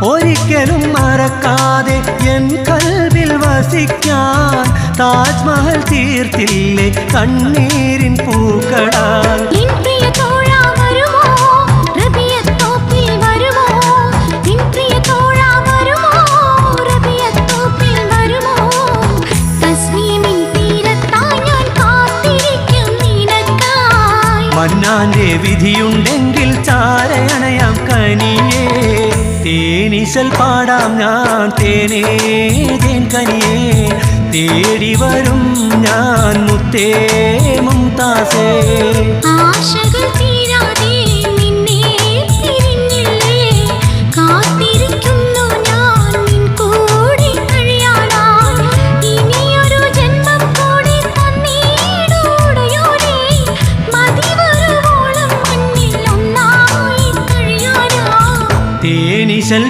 ഒരിക്കലും മറക്കാതെ എൻ കൽവിൽ വസിക്കാൻ താജ്മഹൽ തീർത്തില്ലേ കണ്ണീരിൻ പൂക്കളാൽ. മന്നാന്റെ വിധിയുണ്ടെങ്കിൽ ചാരയണയാം കനിയേ, തേനിശൽ പാടാം ഞാൻ തേനേ തേൻ കനിയേ, തേടി വരും ഞാൻ മുത്തേ മുംതാസേ. ആശകൾ